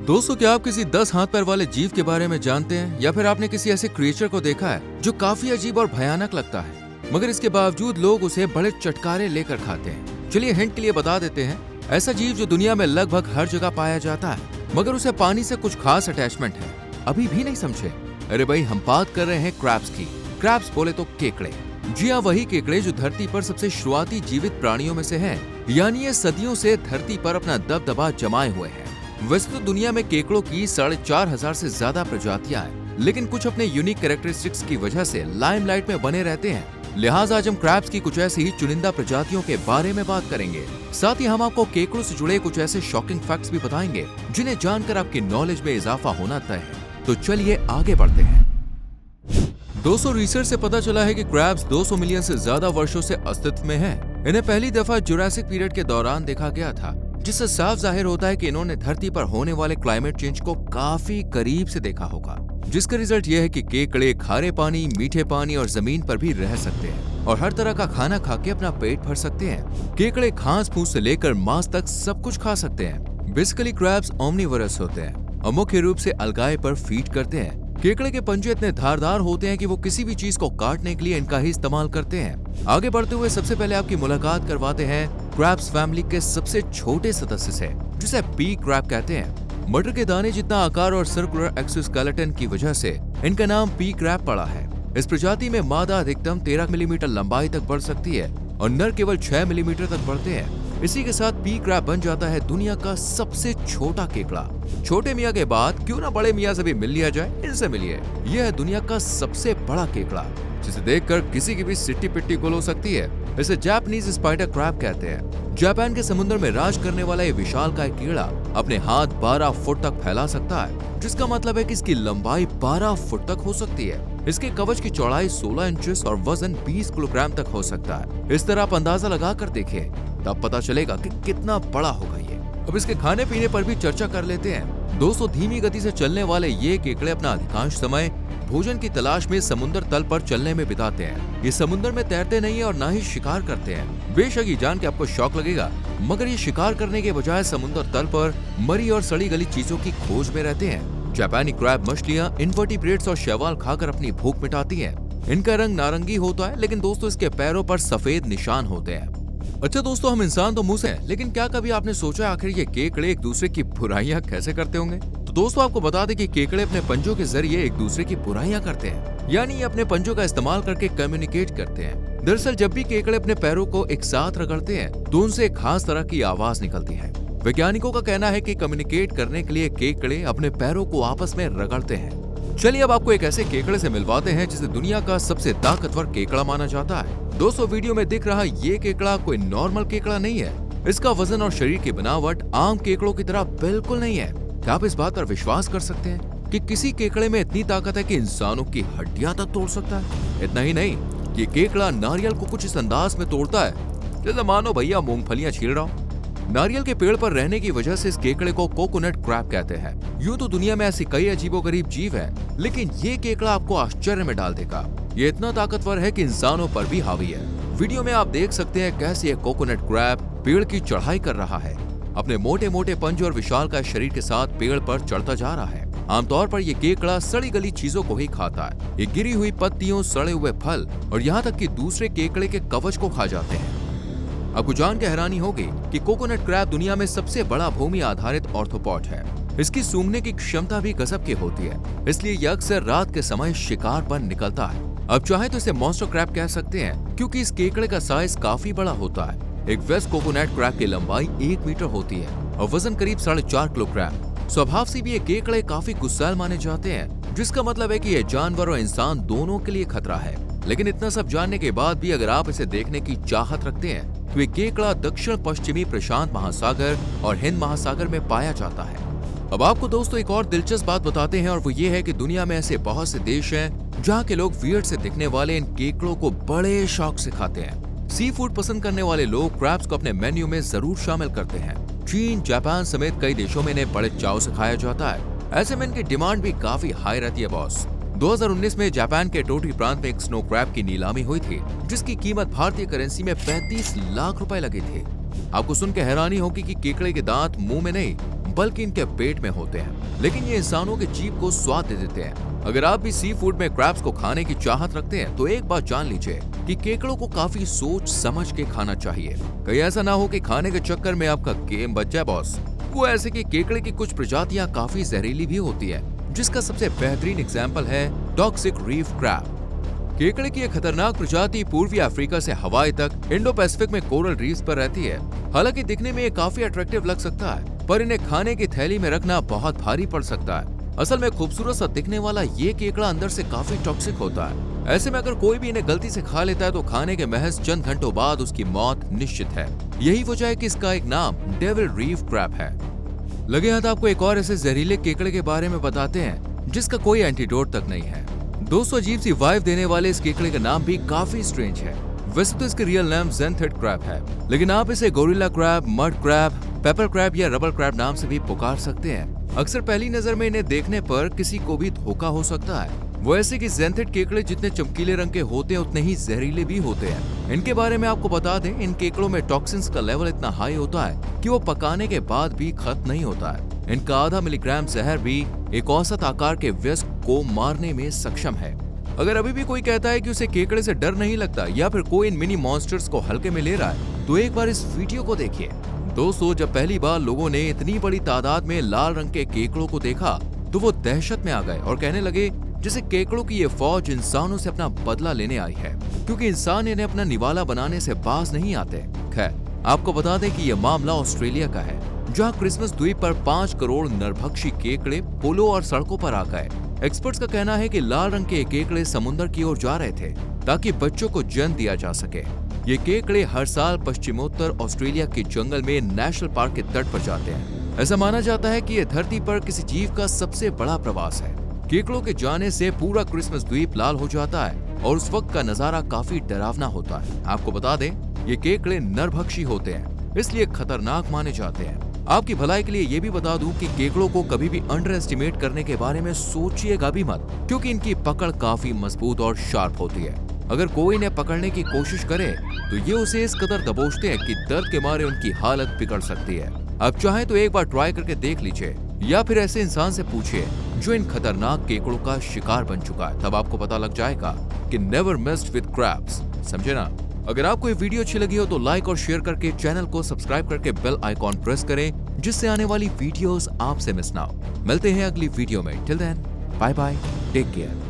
दोस्तों, क्या आप किसी 10 हाथ पैर वाले जीव के बारे में जानते हैं या फिर आपने किसी ऐसे क्रिएचर को देखा है जो काफी अजीब और भयानक लगता है, मगर इसके बावजूद लोग उसे बड़े चटकारे लेकर खाते हैं। चलिए हिंट के लिए बता देते हैं। ऐसा जीव जो दुनिया में लगभग हर जगह पाया जाता है, मगर उसे पानी से कुछ खास अटैचमेंट है। अभी भी नहीं समझे? अरे भाई, हम बात कर रहे हैं क्रैब्स की। क्रैब्स बोले तो केकड़े। जी हाँ, वही केकड़े जो धरती पर सबसे शुरुआती जीवित प्राणियों में से हैं। यानी ये सदियों से धरती पर अपना दबदबा जमाए हुए हैं। वैसे तो दुनिया में केकड़ों की 4,500 से ज्यादा प्रजातियां हैं, लेकिन कुछ अपने यूनिक कैरेक्टरिस्टिक्स की वजह से लाइमलाइट में बने रहते हैं। लिहाजा आज हम क्रैब्स की कुछ ऐसी ही चुनिंदा प्रजातियों के बारे में बात करेंगे। साथ ही हम आपको केकड़ों से जुड़े कुछ ऐसे शॉकिंग फैक्ट्स भी बताएंगे जिन्हें जानकर आपकी नॉलेज में इजाफा होना तय है। तो चलिए आगे बढ़ते हैं। दोस्तों, रिसर्च से पता चला है कि क्रैब्स 200 मिलियन से ज्यादा वर्षों से अस्तित्व में हैं। इन्हें पहली दफा जुरासिक पीरियड के दौरान देखा गया था, जिससे साफ जाहिर होता है कि इन्होंने धरती पर होने वाले क्लाइमेट चेंज को काफी करीब से देखा होगा, जिसका रिजल्ट यह है कि केकड़े खारे पानी, मीठे पानी और जमीन पर भी रह सकते हैं और हर तरह का खाना खा के अपना पेट भर सकते हैं। केकड़े घास फूस से लेकर मांस तक सब कुछ खा सकते हैं। बेसिकली क्रैब्स ओमनिवोरस होते हैं और मुख्य रूप से अलगाए पर फीड करते हैं। केकड़े के पंजे इतने धारदार होते हैं कि वो किसी भी चीज को काटने के लिए इनका ही इस्तेमाल करते हैं। आगे बढ़ते हुए सबसे पहले आपकी मुलाकात करवाते हैं क्रैब्स फैमिली के सबसे छोटे सदस्य से, जिसे पी क्रैब कहते हैं। मटर के दाने जितना आकार और सर्कुलर एक्सोस्केलेटन की वजह से इनका नाम पी क्रैब पड़ा है। इस प्रजाति में मादा अधिकतम 13 मिलीमीटर लंबाई तक बढ़ सकती है और नर केवल 6 मिलीमीटर तक बढ़ते हैं। इसी के साथ पी क्रैब बन जाता है दुनिया का सबसे छोटा केकड़ा। छोटे मियाँ के बाद क्यों ना बड़े मियाँ से भी मिल लिया जाए, इनसे मिलिए। यह है दुनिया का सबसे बड़ा केकड़ा, जिसे देखकर किसी की भी सिट्टी पिट्टी गुल हो सकती है। इसे जापानीज स्पाइडर क्रैब कहते हैं। जापान के समुद्र में राज करने वाला ये विशालकाय कीड़ा अपने हाथ 12 फुट तक फैला सकता है, जिसका मतलब है कि इसकी लंबाई 12 फुट तक हो सकती है। इसके कवच की चौड़ाई 16 इंचेस और वजन 20 किलोग्राम तक हो सकता है। इस तरह आप अंदाजा लगा कर देखें, तब पता चलेगा कि कितना बड़ा होगा ये। अब इसके खाने पीने पर भी चर्चा कर लेते हैं। दोस्तों, धीमी गति से चलने वाले ये केकड़े अपना अधिकांश समय भोजन की तलाश में समुद्र तल पर चलने में बिताते हैं। ये समुद्र में तैरते नहीं है और ना ही शिकार करते हैं। बेशक ये जान के आपको शौक लगेगा, मगर ये शिकार करने के बजाय समुद्र तल पर मरी और सड़ी गली चीजों की खोज में रहते हैं। जापानी क्रैब मछलियां इनवर्टिब्रेट्स और शैवाल खाकर अपनी भूख मिटाती हैं। इनका रंग नारंगी होता है, लेकिन दोस्तों इसके पैरों पर सफेद निशान होते हैं। अच्छा दोस्तों, हम इंसान तो मुंह से हैं, लेकिन क्या कभी आपने सोचा आखिर ये केकड़े एक दूसरे की बुराइयां कैसे करते होंगे? तो दोस्तों, आपको बता दें कि केकड़े अपने पंजों के जरिए एक दूसरे की बुराइयां करते हैं, यानी ये अपने पंजों का इस्तेमाल करके कम्युनिकेट करते हैं। दरअसल जब भी केकड़े अपने पैरों को एक साथ रगड़ते हैं तो उनसे एक खास तरह की आवाज निकलती है। वैज्ञानिकों का कहना है कि कम्युनिकेट करने के लिए केकड़े अपने पैरों को आपस में रगड़ते हैं। चलिए अब आपको एक ऐसे केकड़े से मिलवाते हैं जिसे दुनिया का सबसे ताकतवर केकड़ा माना जाता है। दोस्तों, वीडियो में दिख रहा ये केकड़ा कोई नॉर्मल केकड़ा नहीं है। इसका वजन और शरीर की बनावट आम केकड़ों की तरह बिल्कुल नहीं है। क्या आप इस बात पर विश्वास कर सकते हैं कि किसी केकड़े में इतनी ताकत है कि इंसानों की हड्डियां तक तोड़ सकता है? इतना ही नहीं, ये केकड़ा नारियल को कुछ इस अंदाज में तोड़ता है जैसे मानो भैया मूंगफलियां छील रहा हो। नारियल के पेड़ पर रहने की वजह से इस केकड़े को कोकोनट क्रैब कहते हैं। यूं तो दुनिया में ऐसी कई अजीबोगरीब जीव हैं, लेकिन ये केकड़ा आपको आश्चर्य में डाल देगा। ये इतना ताकतवर है कि इंसानों पर भी हावी है। वीडियो में आप देख सकते हैं कैसे ये कोकोनट क्रैब पेड़ की चढ़ाई कर रहा है। अपने मोटे मोटे पंज और विशालकाय शरीर के साथ पेड़ पर चढ़ता जा रहा है। आमतौर पर ये केकड़ा सड़ी गली चीजों को ही खाता है। ये गिरी हुई पत्तियों, सड़े हुए फल और यहाँ तक कि दूसरे केकड़े के कवच को खा जाते हैं। आपको जान के हैरानी होगी कि कोकोनट क्रैब दुनिया में सबसे बड़ा भूमि आधारित ऑर्थोपॉड है। इसकी सूंघने की क्षमता भी गजब की होती है, इसलिए यह अक्सर रात के समय शिकार पर निकलता है। अब चाहे तो इसे मॉन्स्टर क्रैब कह सकते हैं, क्योंकि इस केकड़े का साइज काफी बड़ा होता है। एक वेस्ट कोकोनट क्रैब की लंबाई 1 मीटर होती है और वजन करीब 4.5 किलोग्राम। स्वभाव से भी ये केकड़े काफी गुस्सैल माने जाते हैं, जिसका मतलब है कि ये जानवर और इंसान दोनों के लिए खतरा है। लेकिन इतना सब जानने के बाद भी अगर आप इसे देखने की चाहत रखते हैं तो ये केकड़ा दक्षिण पश्चिमी प्रशांत महासागर और हिंद महासागर में पाया जाता है। अब आपको दोस्तों एक और दिलचस्प बात बताते हैं, और वो ये है कि दुनिया में ऐसे बहुत से देश हैं जहाँ के लोग वियर्ड से दिखने वाले इन केकड़ों को बड़े शौक से खाते हैं। सी फूड पसंद करने वाले लोग क्रैब्स को अपने मेन्यू में जरूर शामिल करते हैं। चीन, जापान समेत कई देशों में इन्हें बड़े चाव से खाया जाता है। ऐसे में इनकी डिमांड भी काफी हाई रहती है बॉस। 2019 में जापान के टोटी प्रांत में एक स्नो क्रैब की नीलामी हुई थी, जिसकी कीमत भारतीय करेंसी में 35 लाख रुपए लगे थे। आपको सुन के हैरानी होगी कि केकड़े के दांत मुंह में नहीं बल्कि इनके पेट में होते हैं, लेकिन ये इंसानों के जीभ को स्वाद दे देते हैं। अगर आप भी सी फूड में क्रैब्स को खाने की चाहत रखते हैं तो एक बात जान लीजिए कि केकड़ों को काफी सोच समझ के खाना चाहिए। कहीं ऐसा ना हो कि खाने के चक्कर में आपका गेम बच जाए बॉस। वो ऐसे कि केकड़े की कुछ प्रजातियां काफी जहरीली भी होती है, जिसका सबसे बेहतरीन एग्जाम्पल है टॉक्सिक रीफ क्रैब। केकड़े की एक खतरनाक प्रजाति पूर्वी अफ्रीका से हवाई तक इंडो पैसिफिक में कोरल रीफ्स पर रहती है। हालांकि दिखने में ये काफी अट्रैक्टिव लग सकता है, पर इन्हें खाने की थैली में रखना बहुत भारी पड़ सकता है। असल में खूबसूरत सा दिखने वाला ये केकड़ा अंदर से काफी टॉक्सिक होता है। ऐसे में अगर कोई भी इन्हें गलती से खा लेता है तो खाने के महज चंद घंटों बाद उसकी मौत निश्चित है। यही वजह है कि इसका एक नाम डेविल रीफ क्रैब है। लगे हाथ आपको एक और ऐसे जहरीले केकड़े के बारे में बताते हैं जिसका कोई एंटीडोट तक नहीं है। दोस्तों, अजीब सी वाइब देने वाले इस केकड़े का नाम भी काफी स्ट्रेंज है। वैसे तो इसका रियल नाम ज़ेनथेड क्रैब है, लेकिन आप इसे gorilla crab, mud crab, paper crab या रबर क्रैब नाम से भी पुकार सकते हैं। अक्सर पहली नजर में इन्हें देखने पर किसी को भी धोखा हो सकता है। वो ऐसे कि ज़ेनथेड केकड़े जितने चमकीले रंग के होते हैं उतने ही जहरीले भी होते हैं। इनके बारे में आपको बता दें, इन केकड़ों में टॉक्सिन्स का लेवल इतना हाई होता है कि वो पकाने के बाद भी खत्म नहीं होता है। इनका आधा मिलीग्राम जहर भी एक औसत आकार के वयस्क को मारने में सक्षम है। अगर अभी भी कोई कहता है कि उसे केकड़े से डर नहीं लगता या फिर कोई इन मिनी मॉन्स्टर्स को हल्के में ले रहा है, तो एक बार इस वीडियो को देखिए। दोस्तों, जब पहली बार लोगों ने इतनी बड़ी तादाद में लाल रंग के केकड़ों को देखा तो वो दहशत में आ गए और कहने लगे जैसे केकड़ों की ये फौज इंसानों से अपना बदला लेने आई है, क्योंकि इंसान इन्हें अपना निवाला बनाने से बाज नहीं आते। खैर, आपको बता दें कि यह मामला ऑस्ट्रेलिया का है, जहां क्रिसमस द्वीप पर 5 करोड़ नरभक्षी केकड़े पुलों और सड़कों पर आ गए। एक्सपर्ट्स का कहना है कि लाल रंग के केकड़े समुद्र की ओर जा रहे थे ताकि बच्चों को जन्म दिया जा सके। ये केकड़े हर साल पश्चिमोत्तर ऑस्ट्रेलिया के जंगल में नेशनल पार्क के तट पर जाते हैं। ऐसा माना जाता है कि ये धरती पर किसी जीव का सबसे बड़ा प्रवास है। केकड़ों के जाने से पूरा क्रिसमस द्वीप लाल हो जाता है और उस वक्त का नजारा काफी डरावना होता है। आपको बता दें, ये केकड़े नरभक्षी होते हैं, इसलिए खतरनाक माने जाते हैं। आपकी भलाई के लिए ये भी बता दूं कि केकड़ों को कभी भी अंडर एस्टिमेट करने के बारे में सोचिएगा भी मत, क्योंकि इनकी पकड़ काफी मजबूत और शार्प होती है। अगर कोई इन्हें पकड़ने की कोशिश करे तो ये उसे इस कदर दबोचते हैं कि दर्द के मारे उनकी हालत बिगड़ सकती है। अब चाहे तो एक बार ट्राई करके देख लीजिए, या फिर ऐसे इंसान से पूछिए जो इन खतरनाक केकड़ों का शिकार बन चुका है, तब आपको पता लग जाएगा कि नेवर मिस्ड विद क्रैब्स। समझे ना? अगर आपको ये वीडियो अच्छी लगी हो तो लाइक और शेयर करके चैनल को सब्सक्राइब करके बेल आइकॉन प्रेस करें, जिससे आने वाली वीडियोस आपसे मिस ना हो। मिलते हैं अगली वीडियो में। Till then, bye bye, take care.